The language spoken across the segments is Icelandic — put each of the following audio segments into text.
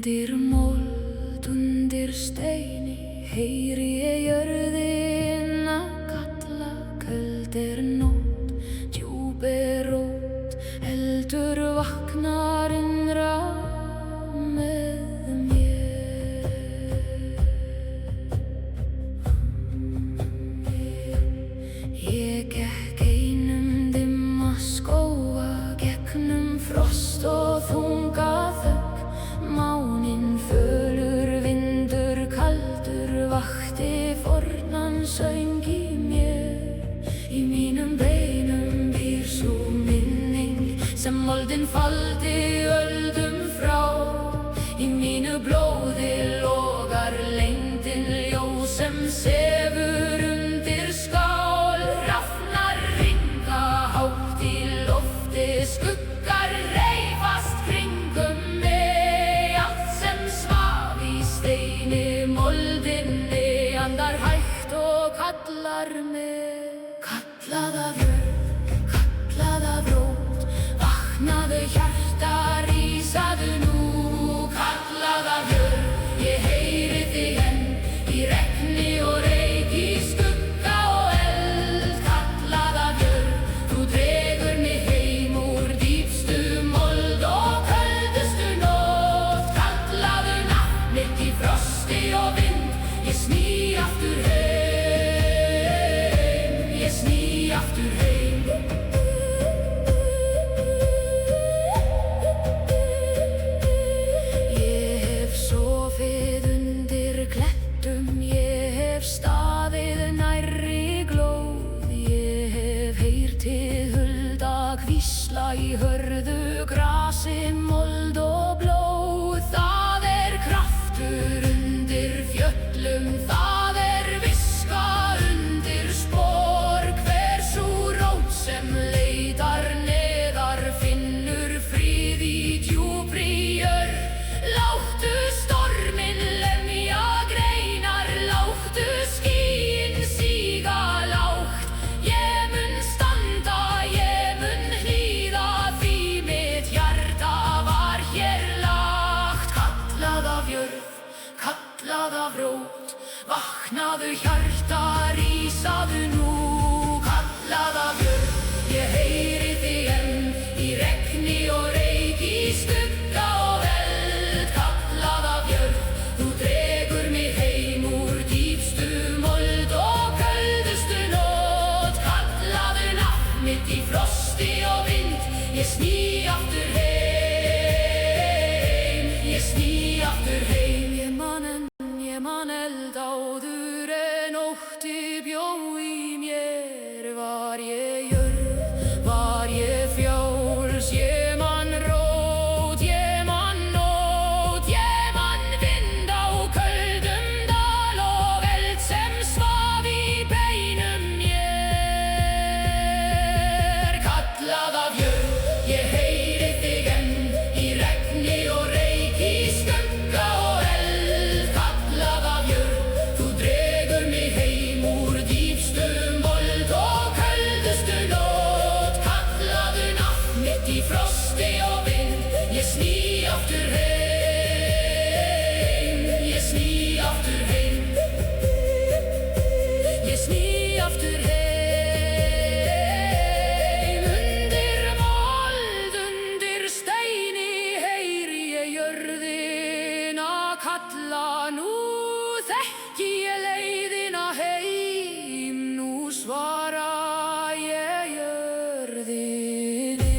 Undir mold, undir steini heyri ég jörðina kalla. Köld nótt, djúp rót, eldur vaknar innra með mér. Ég gekk einum dimma skóga, gegnum frost og þunga þögn. Máninn fölur, vindur kaldur vakti fornan söng í mér. Í mínum beinum býr sú minning sem moldin faldi öldum frá. Í mínu blóði logar lengdin, ljós sem sefur undir skál. Rafnar ringa hátt í lofti, skuggar reifast kringum mig. Allt sem svaf í steini moldinni andar hægt og kallar mig. Kallað af jörð, kallað af rót, vaknaðu hjarta, rísaðu nú. Kallað af jörð, ég heyri þig enn, í regni og reyk, í skugga og eld. Kallað af jörð, þú dregur mig heim úr dýpstu mold og köldustu nótt. Kallaðu nafn mitt í frosti og vind, ég sný aftur heim, ég sný aftur heim. Ég hef sofið undir klettum, ég hef staðið nærri glóð. Ég hef heyrt hið hulda hvísla í hörðu grasi, mold og blóð. Það kraftur undir fjöllum, það viska undir spor. Hver sú rót sem leitar neðar finnur frið í djúpri jörð. Láttu storminn lemja greinar, láttu skýin síga lágt. Ég mun standa, ég mun hlýða, því mitt hjarta var hér lagt. Kallað af jörð, kallað af rót, vaknaðu hjarta, rísaðu nú. Kallað af jörð, ég heyri þig enn, í regni og reyk, í skugga og eld. Kallað af jörð, þú dregur mig heim úr dýpstu mold og köldustu nótt. Kallaðu nafn mitt í frosti og vind, ég sný aftur heim, ég sný aftur heim. Ég man eld áður en ótti bjó í mér. Var ég jörð, var ég fjáls, ég man rót, ég man nótt. Ég man vind á köldum dal og eld sem svaf í beinum mér. Kallað af jörð, ég heyri þig enn, í regni og reyk, í skugga og eld. Kallað af jörð, þú dregur mig heim úr dýpstu mold og köldustu nótt. Kallaðu nafn mitt í frosti og vind, ég sný aftur heim, ég sný aftur heim, ég sný aftur heim. Undir mold, undir steini heyri ég jörðina kalla. Nú þekki ég leiðina heim, nú svara ég jörðinni.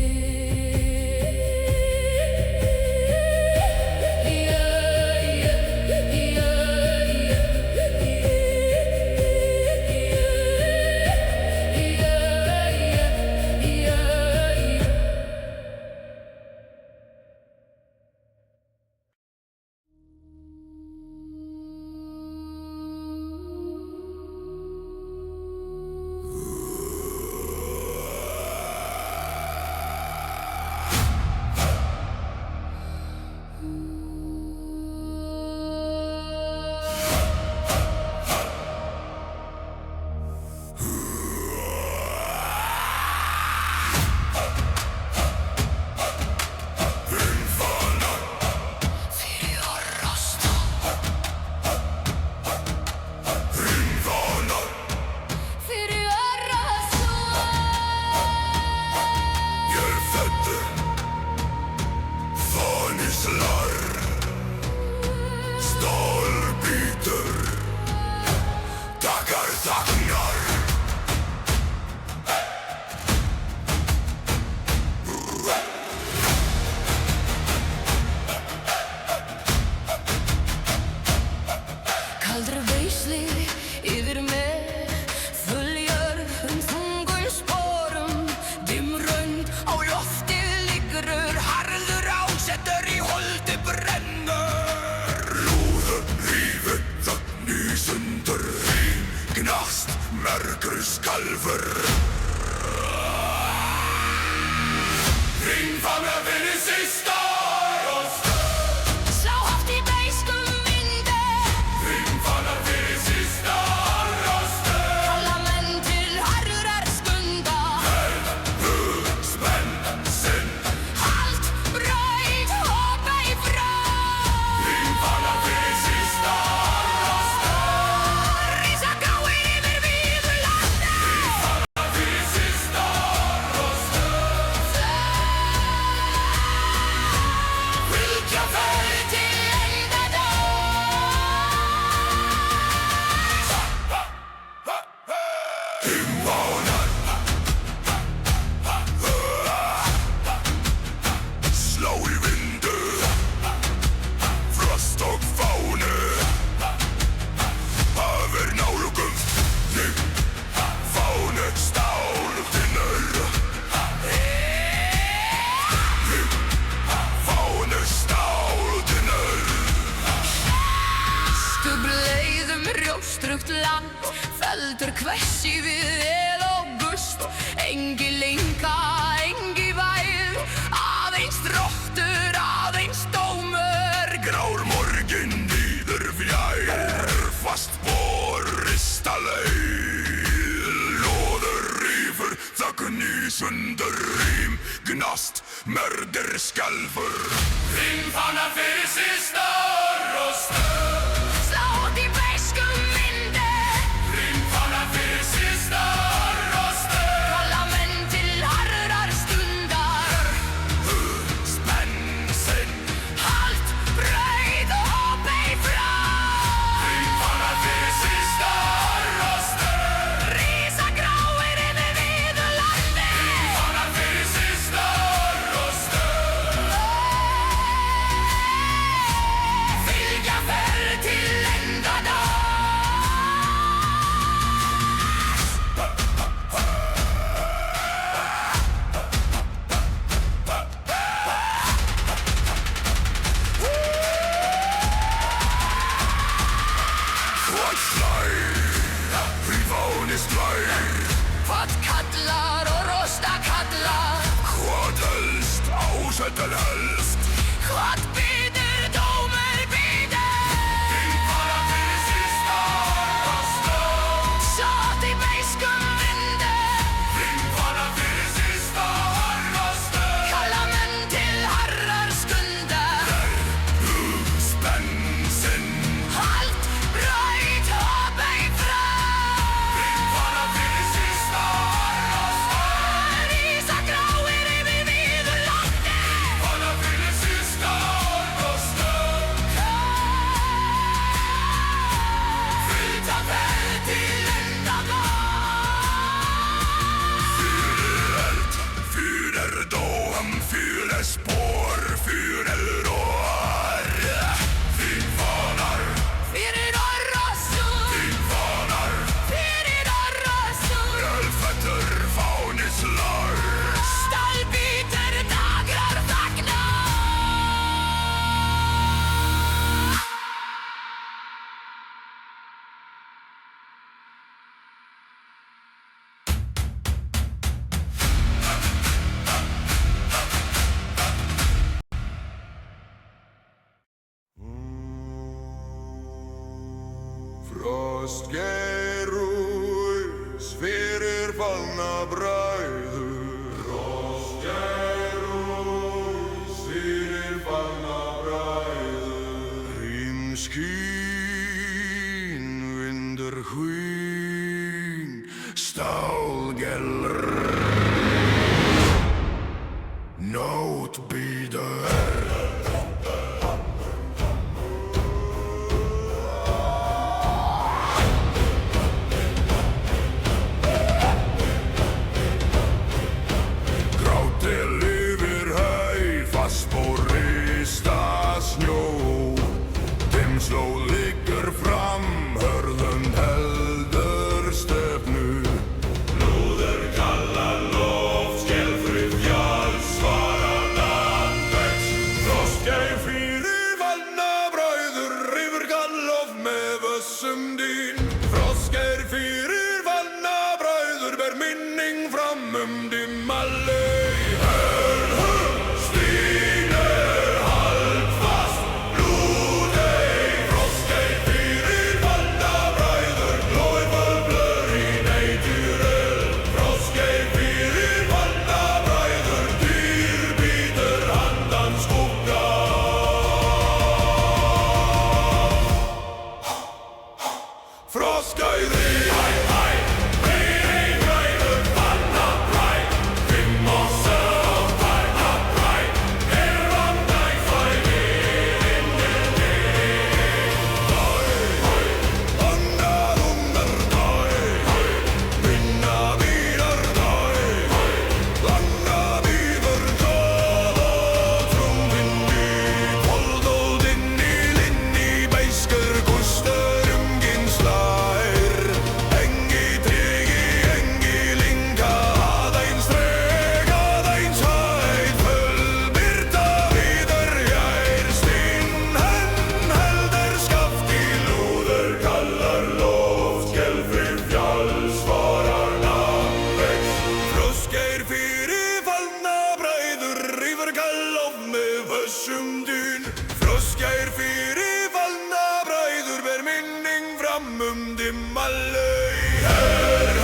slår. Stålbiter dagar dagnar. Kaldri veislir yfir mig följer þungum sporum. Dimrönd á loftið liggur harður ásettur í holdi brennur. Lúður rífur þögn í sundur. Hím gnast mergur skalfur. Ringfangar fyrir sista rost. Slá hátt í beiskum vindi. Ringfangar fyrir sista rost. Kalla menn til harðrar skunda. Spenn sinn. Halt, braut, hoppa í frá. Ringfangar fyrir sista rost. Rísa gráir yfir víðu landi. Ringfangar fyrir sista rost. Fylgja fyrir til endadags. Himvánar slá í vindu. Frost og fánu hafir nálugum. Þig fánu stáltinnur. Þig fánu stáltinnur. Stubleiðum rjóstrugt land, feldur hvessi við el og gust. Engi linka, engi væð, aðeins drottur, aðeins dómur. Grár morgin líður fjær. Fast vor rista leið. Lóður rífur þögn í sundur. Rím gnast mergir skalfur. Ringfangar fyrir sista rost. Slá út í beiskum vindi. Ringfangar fyrir sista rost. Kalla menn til harðrar stundar. Spenn sinn. Halt, braut og hoppa í frá. Ringfangar fyrir sista rost. Rísa gráir yfir víðu landi. Ringfangar fyrir sista rost. Fylgja ferð til endadags. Hvað slær? Prífáni slær. Hvað kallar og rosta kallar. Hvað helst ásettar helst. Hvað býður dómur býður. Ringfangar fyrir sista rost. Sátt í beiskum vindi. Ringfangar fyrir sista rost. Kalla menn til harðrar skundar. Spenn sinn. Halt, braut, hoppa í frá. Ringfangar fyrir sista rost. Rísa gráir yfir víðu landi. Ringfangar fyrir sista rost. Fylgja ferð til endadags. Fyrir eld, fyrir dóm, fyrir spår, fyrir rår. Ringfangar, Fyrir orrosur. ringfangar. Fyrir orrosur. Ölfettur fáni slår. Stallbítur dagrar þagna. Frostgerús fyrir fallna bræður. Frostgerús fyrir fallna bræður. Rímskín, vindur hvín, stálgelr. Nótt býður. og rista snjó. Dimmslóð liggur fram, hörðum heldur stefnu. Lúður kallar loft, skelfrið fjalls svarar landvegs. Frostgeir fyrir fallna bræður, rífur gallof með vössum dýn. Frostgeir fyrir fallna bræður, ber minning fram dimma laug. Stín haldfast, Lúðey. Frostgeir fyrir fallna bræður, glóir blör í naturel. Frostgeir fyrir fallna bræður, dýr bítur handan skugga. Frostgeir Frostgeir fyrir fallna bræður, ber minning fram dimma laug.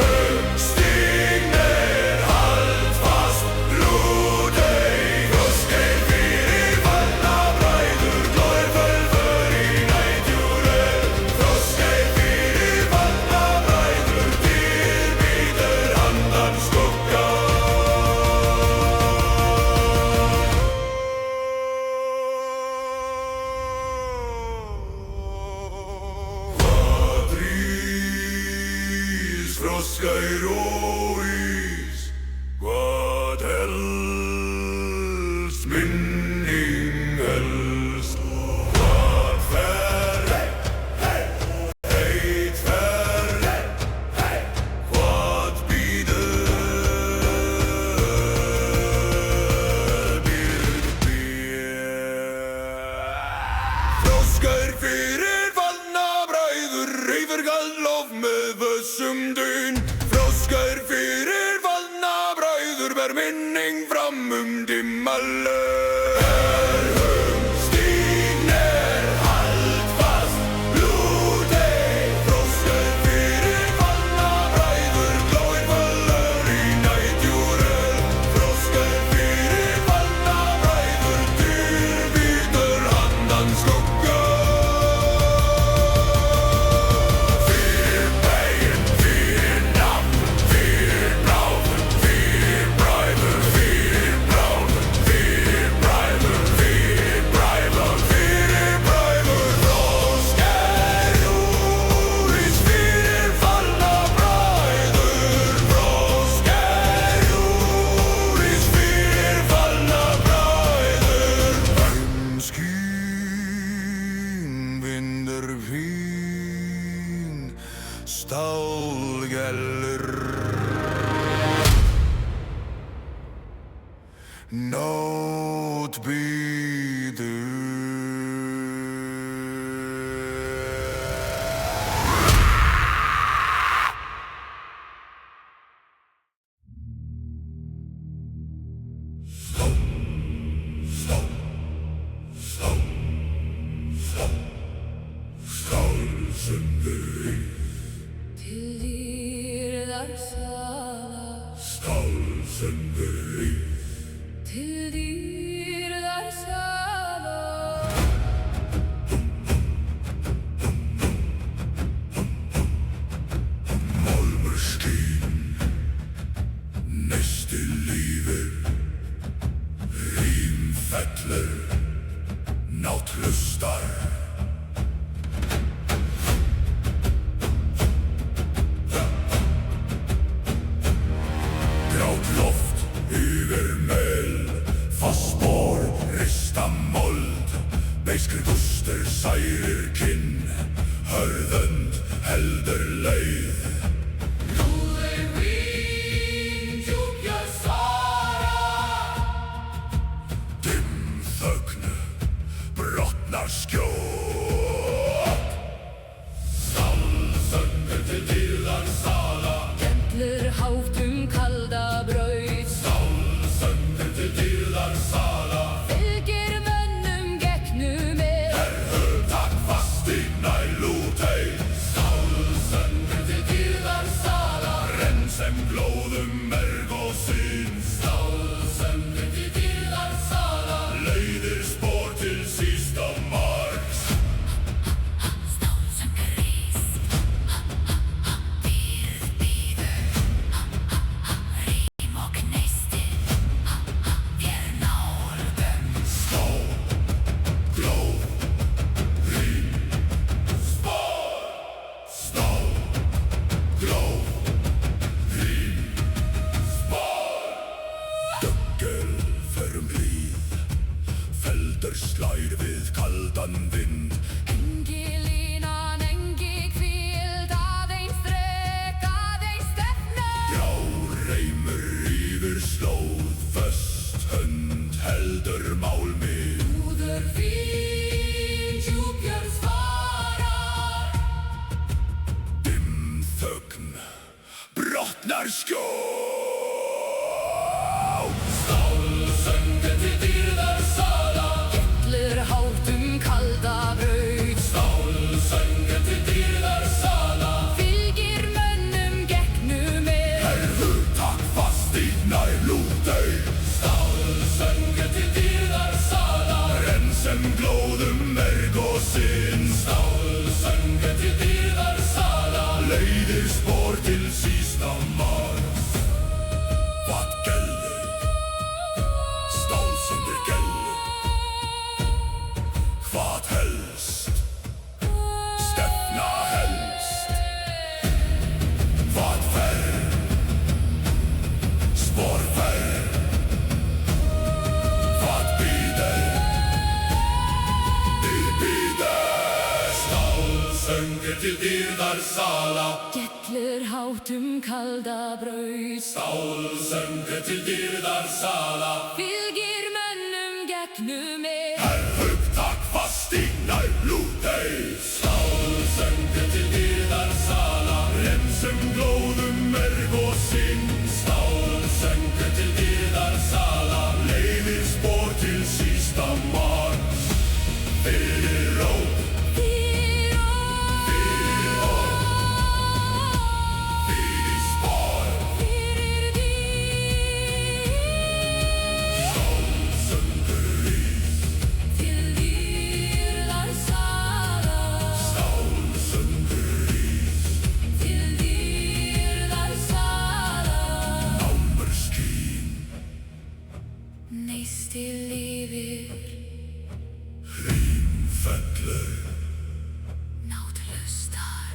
Stín haldfast, Lúðey. Frostgeir fyrir fallna bræður, glóir völvur í naturel. Frostgeir fyrir fallna bræður, dýr bítur handan skugga. Frostgeir og ís, hvað helst minning helst. Hvað fer, heit fer, hvað bíður Frostgeir fyrir fallna bræður, rífur gallof með vössum dýn. Frostgeir fyrir fallna bræður, ber minning fram dimma laug. Stín haldfast, Lúðey. Frostgeir fyrir fallna bræður, glóir völvur í naturel. Frostgeir fyrir fallna bræður, dýr bítur handan skugga. Stálgellur, nótt bíður. Til dýrðar sala. Málmur skín, neisti lífið, rím fellur, nátt hlustar. Grátt loft yfir mel, fast spor, rist færir kinn, hörðönd heldur leið. Lúðir vín, djúpja sara, dimm þögn, brotnar skjót. Stálsöngur til dýrðar sala, Gellur hátt kalda braut, stálsöngur til dýrðar sala. fylgir mönnum gegnum Takk fast í nælútei, stálsöngur til dýrðar sala. Renn sem glóðum merg og sinn, stálsöngur til dýrðar sala. Leiðir spor til sísta marks. Stálsöngur rís, dýrð bíður, rím og gneisti, þér nálgum. Stál, glóð, rím, spor. Stál, glóð, rím, spor. Döggel förum hlýð, feldur slær við kaldan vind. Engi línan, engi hvíld, aðeins þrek, aðeins stefna. Já, reymur yfir slóð, föst hönd heldur mál mið. Lúður vín, djúpjörð svarar, Dimm þögn, brotnar skjót. Stálsöngur til dýrðar sala, gellur hátt kalda braut, stálsöngur til dýrðar sala. fylgir mönnum gegnum Takk fast í nælútei, stálsöngur til dýrðar sala. Renn sem glóðum merg og sinn, stálsöngur til dýrðar sala. Leiðir spor til sísta marks. Hvað gellir, stálsöngur gellir. Hvað helst, stefna helst. Hvað fer, spor fer. Hvað bíður, þið bíður. Stálsöngur til dýrðar sala, gellur hátt kalda braut, stálsöngur til dýrðar sala. fylgir mönnum gegnum Takk fast í nælútei, stálsöngur til dýrðar sala. Renn sem glóðum merg og sinn, stálsöngur til dýrðar sala. Leiðir spor til sísta marks. Fyrir rót, fyrir orð, fyrir spor. fyrir dýr, Stálsöngur rís, til dýrðar sala, stálsöngur rís. til dýrðar sala. Námur skín, Neisti lifir, hrím fellur. nátt hlustar.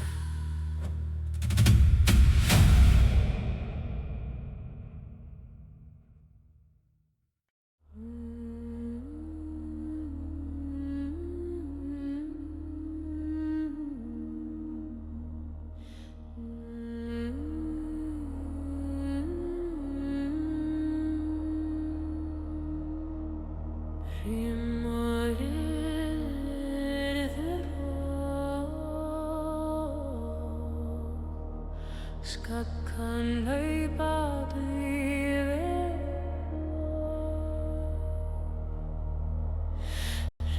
Skakkan hlaupa yfir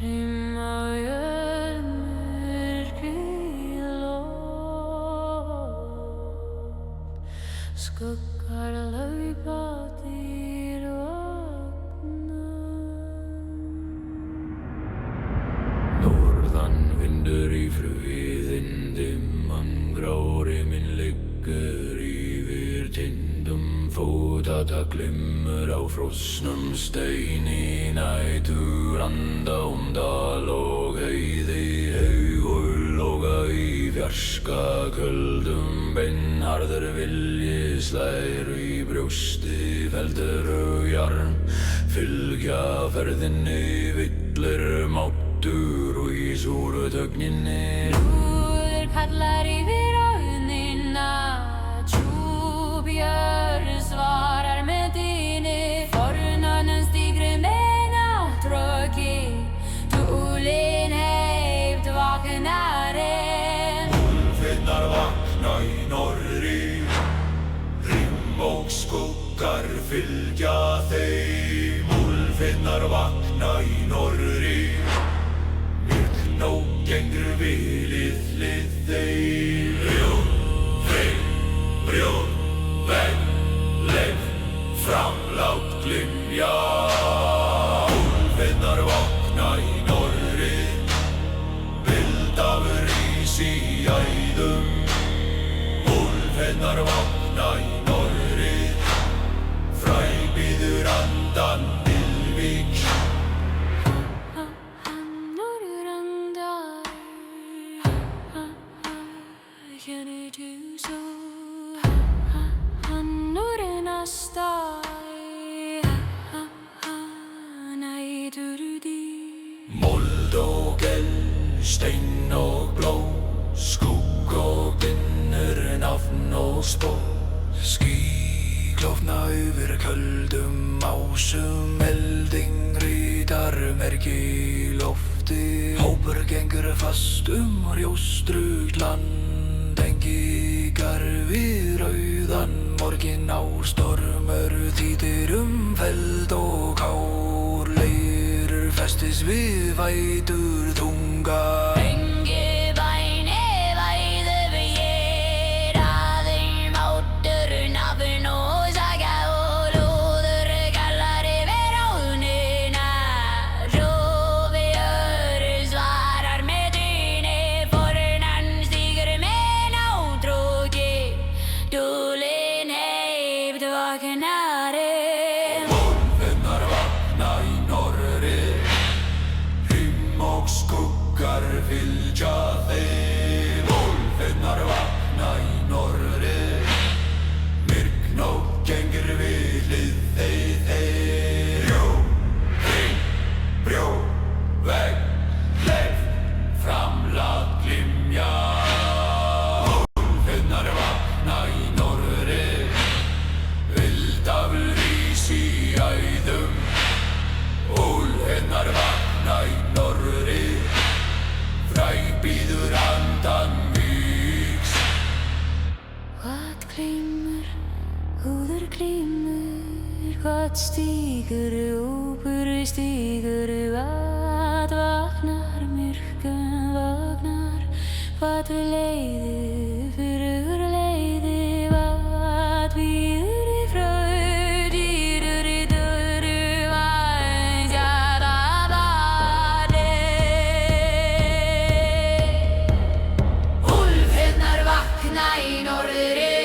Rimma jörnmyrkri lót Skuggar hlaupa dýr vagna Norðan vindur í fruðin dimman grári minn liggur yfir tindum fótata glimmur á frosnum steini nætur anda dal og heiði haugur loga í fjarska köldum beinharður vilji slær í brjósti feldur og jarm fylgja ferðinni, villir máttur og í súru þögninni. Lúður kallar yfir áðnina, tjúbjörn svarar með dýni. Fornanens stígri með náttróki, túlin heift vaknarinn. Úlfinnar vakna í norðri, rim og skuggar fylgja þeim. Úlfinnar vakna í norðri, myrkn og gengur vilið hlið þeim. Brjóð, veg, brjóð, veg, leif, framlátt glymja. Úlfinnar vakna í norðri, vildafur rís í æðum. Úlfinnar vakna í norðri, fræg bíður andan Ylvík. Norður andar, känner du så? Norður nastar, nej du di. Mold og eld, stein og blå, skugg og dinner, nafn og spår. Ský klofna yfir köldum ásum, elding ritar merki í lofti. Hópur gengur fast rjóstrugt land, engingar við rauðan morgin á. Stormur þýtir feld og kár, leir festis við vætur þunga. Engi bæni væðu við aðeim máttur, nafn og saga. Og lúður kallar yfir áðnina, tjúbjörn svarar með dýni. Fornan stígur með náttróki, túlin heift vaknarinn. Úlfinnar vakna í norðri, rim og skuggar fylgja þeim. Úlfinnar vakna í norðri, myrkn og gengur við hlið þeim. Brjóð, hring, brjóð, veg, leif, framlátt glymja. Úlfinnar vakna í norðri, vildafur rís í æðum. Úlfinnar vakna í norðri, fræg bíður andan Víks. Hvað glymur, húður glymur, hvað stígur, úpur stígur. Hvað vaknar, myrkun vaknar, hvað við leiði, fyrir leiði. Hvað býður í fröð, dýrur í döru, vængjara barni. Úlfinnar vakna í norðri,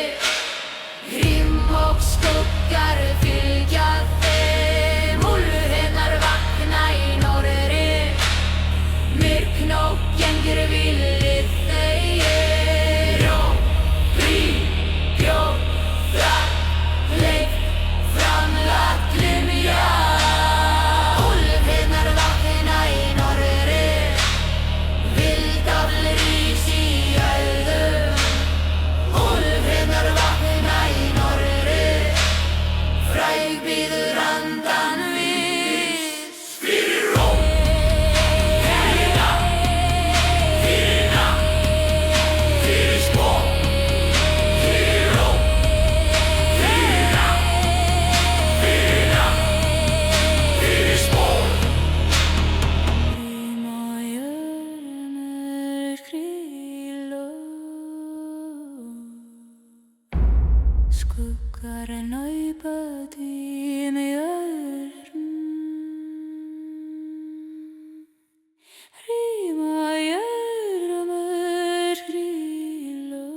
rim og skuggar fylgja þeim. Úlfinnar vakna í norðri, myrkn og gengur vilið þeim. Brjóð, hring, brjóð, veg, leif, framlátt glymja. Úlfinnar vakna í norðri, vildafur rís í æðum. Úlfinnar vakna í norðri, fræg bíður andan Víks. Fyrir róm, fyrir nafn, fyrir nafn, fyrir spor. Fyrir róm, fyrir nafn, fyrir nafn, fyrir spor. Rím og jörmur kríló, skuggar naupa tím jörn. Rím og jörmur kríló,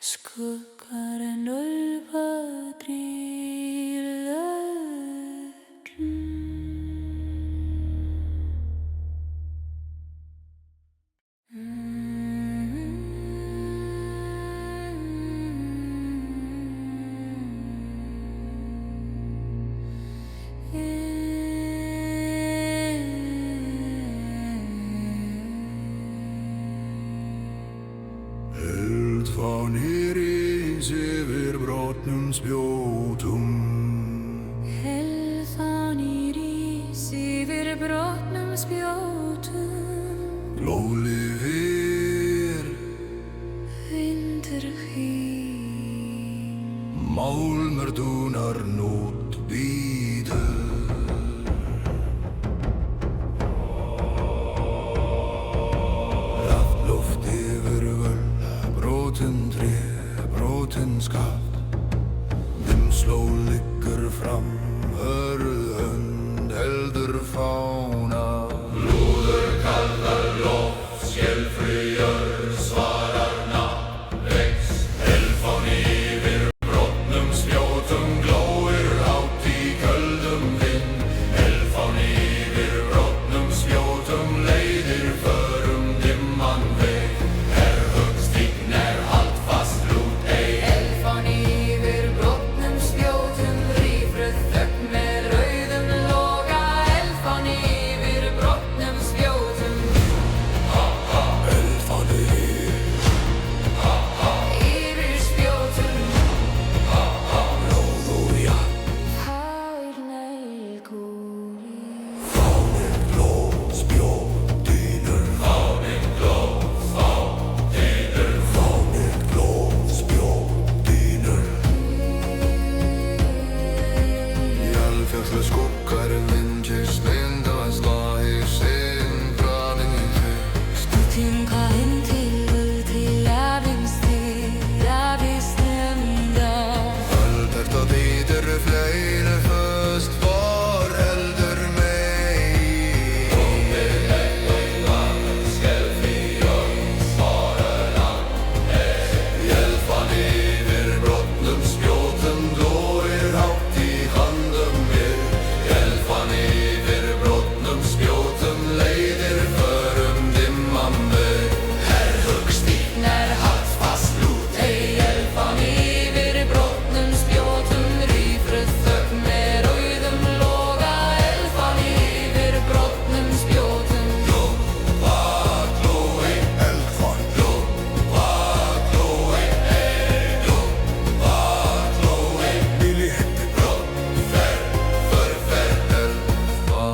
skuggar naupa tím jörn. brotnum spjótum, Blóðlifir vindur hvín. Málmur dúnar nótt bíður Rafn loft yfir völla Brotin tré, brotin skaft Dimsló liggur fram Hörð hönd heldur fána Lúður kallar loft Skelfri jörð svarar nafn Rex Elfán yfir brotnum spjótum glóir hátt í köldum vind Elfán yfir brotnum spjótum leiðir förum dimman veg Herhöggstign haldfast lút ei Elfán yfir brotnum spjótum, rífruð þögn með rauðum loga. Elfán yfir brotnum spjótum, Elfán yfir spjótum. blóð og jafn Hálnælgúli, Fáninn glóð spjótinur Fáninn glóð spjótinur Jarðfjallu skuggar vindjast vinda að slá í sinn bráðin í þig stútinga inn til afisnenda. Öldert og bítur fleiri föst vor heldur mei Elfán yfir brotnum spjótum glóir hátt í handum mér Elfán yfir brotnum spjótum leiðir förum dimman veg Herhöggstign haldfast lút Ei, elfán yfir brotnum spjótum, rífruð þögn með rauðum loga. Elfán yfir brotnum spjótum, Glói, elfán glói Bíli hetti förferð Elfa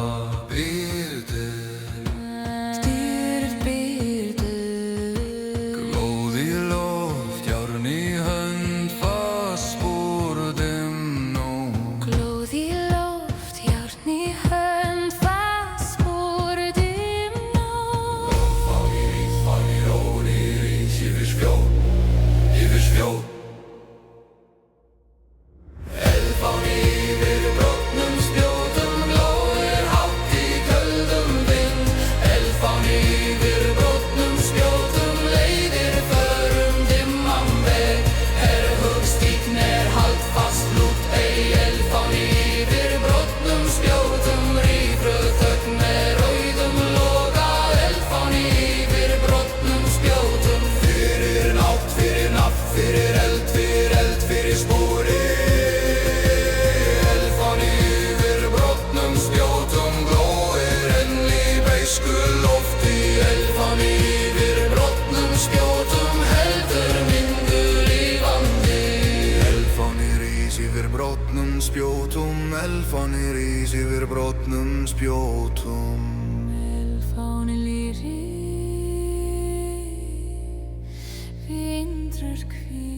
býrðir styrð byrdu. Glóð í loft, járn í hönd Fast spor dimnó Glóð í loft, járn í hönd, fast spor dimnó. Elfán í rón í rís yfir spjót Elfán yfir brotnum spjótum glóir hátt í köldum vind Elfán yfir brotnum spjótum leiðir förum dimman veg Herhöggstign haldfast lút ei Elfán yfir brotnum spjótum rífruð þögn með rauðum loga Elfán yfir brotnum spjótum Fyrir nátt, fyrir nafn, fyrir eld, fyrir spori Elfán yfir brotnum spjótum glóir enn í beisku lofti Elfán yfir brotnum spjótum heldur myndu lífandi Elfán rís yfir brotnum spjótum Elfán rís yfir brotnum spjótum Elfán lýri, vindur hvín.